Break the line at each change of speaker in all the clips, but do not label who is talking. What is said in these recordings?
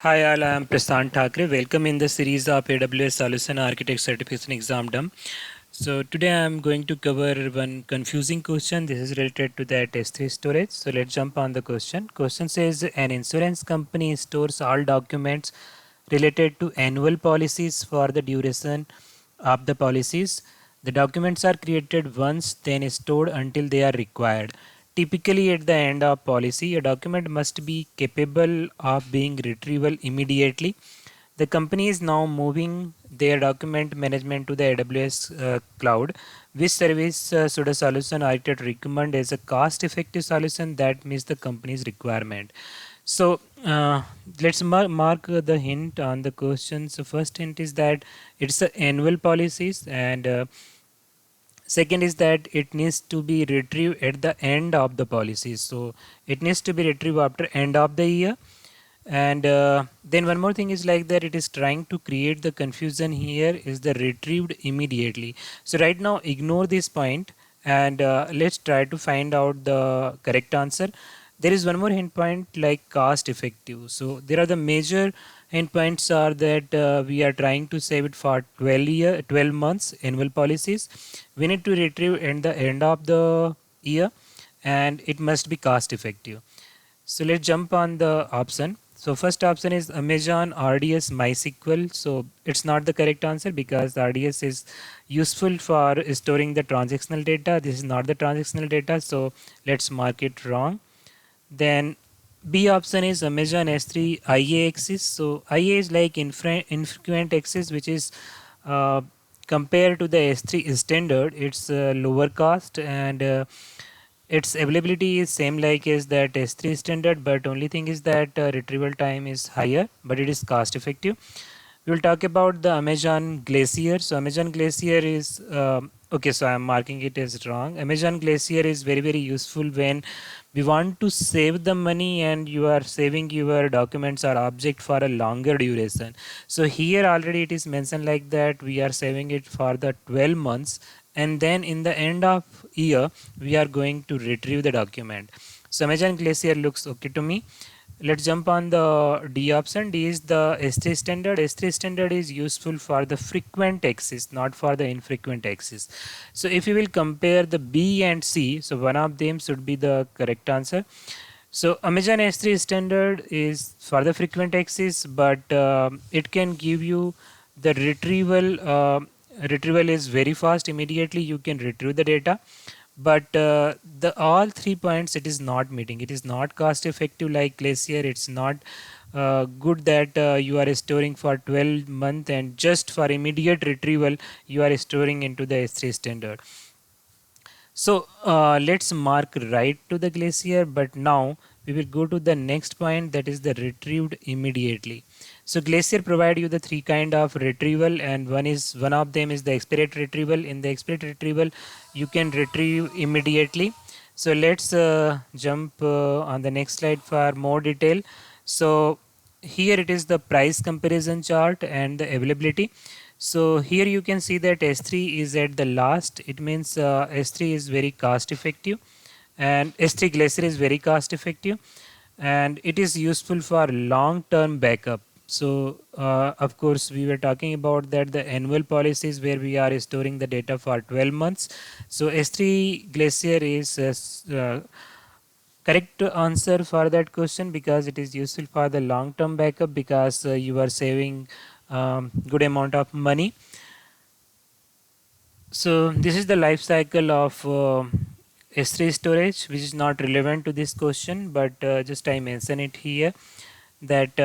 Hi all, I am Prasant Thakre. Welcome in the series of AWS Solution Architect Certification Exam Done. So today I am going to cover one confusing question. This is related to that S3 storage. So let's jump on the question. Question says an insurance company stores all documents related to annual policies for the duration of the policies. The documents are created once, then stored until they are required. Typically, at the end of policy, a document must be capable of being retrieval immediately. The company is now moving their document management to the AWS Cloud. Which service should a solution architect recommend as a cost-effective solution that meets the company's requirement? So let's mark the hint on the question. So first hint is that it's a annual policies, and second is that it needs to be retrieved at the end of the policy. So it needs to be retrieved after end of the year. And then one more thing is like that it is trying to create the confusion here is the retrieved immediately. So right now ignore this point, and let's try to find out the correct answer. There is one more hint point like cost effective. So there are the major hint points are that we are trying to save it for 12 months annual policies. We need to retrieve at the end of the year, and it must be cost effective. So let's jump on the option. So first option is Amazon RDS MySQL. So it's not the correct answer because RDS is useful for storing the transactional data. This is not the transactional data. So let's mark it wrong. Then B option is Amazon S3 IA access. So IA is like infrequent access, which is uh, compared to the S3 standard. It's lower cost, and its availability is same like as that S3 standard, but only thing is that retrieval time is higher, but it is cost effective. We will talk about the Amazon Glacier. So Amazon Glacier is okay. So I am marking it as wrong. Amazon Glacier is very useful when we want to save the money and you are saving your documents or object for a longer duration. So here already it is mentioned like that we are saving it for the 12 months, and then in the end of year we are going to retrieve the document. So Amazon Glacier looks okay to me. Let's jump on the D option. D is the S3 standard. S3 standard is useful for the frequent access, not for the infrequent access. So if you will compare the B and C, so one of them should be the correct answer. So Amazon S3 standard is for the frequent access, but it can give you the retrieval. Retrieval is very fast. Immediately you can retrieve the data, but the all 3 points it is not meeting. It is not cost effective like Glacier. It's not good that you are storing for 12 months and just for immediate retrieval you are storing into the S3 standard. So let's mark right to the Glacier, but now we will go to the next point, that is the retrieved immediately. So Glacier provide you the three kind of retrieval, and one of them is the expedite retrieval. In the expedite retrieval you can retrieve immediately. So let's jump on the next slide for more detail. So here it is the price comparison chart and the availability. So here you can see that S3 is at the last. It means S3 is very cost effective, and S3 Glacier is very cost effective, and it is useful for long term backup. So of course we were talking about that the annual policies where we are storing the data for 12 months. So S3 Glacier is correct answer for that question because it is useful for the long term backup, because you are saving good amount of money. So this is the life cycle of S3 storage, which is not relevant to this question, but just I mention it here that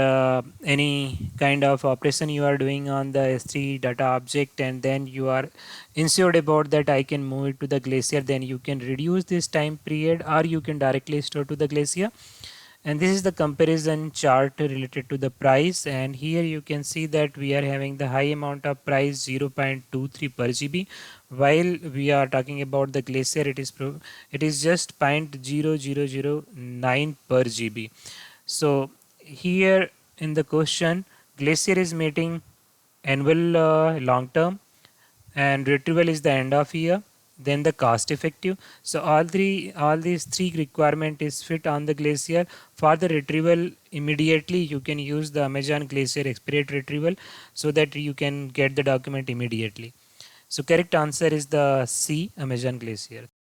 any kind of operation you are doing on the S3 data object and then you are ensured about that I can move it to the Glacier, then you can reduce this time period or you can directly store to the Glacier. And this is the comparison chart related to the price, and here you can see that we are having the high amount of price 0.23 per GB, while we are talking about the Glacier it is just 0.0009 per GB. So here in the question Glacier is meeting annual long term and retrieval is the end of year. then the cost effective. So all these three requirement is fit on the Glacier. For the retrieval immediately, you can use the Amazon Glacier expedite retrieval so that you can get the document immediately. So correct answer is the C, Amazon Glacier.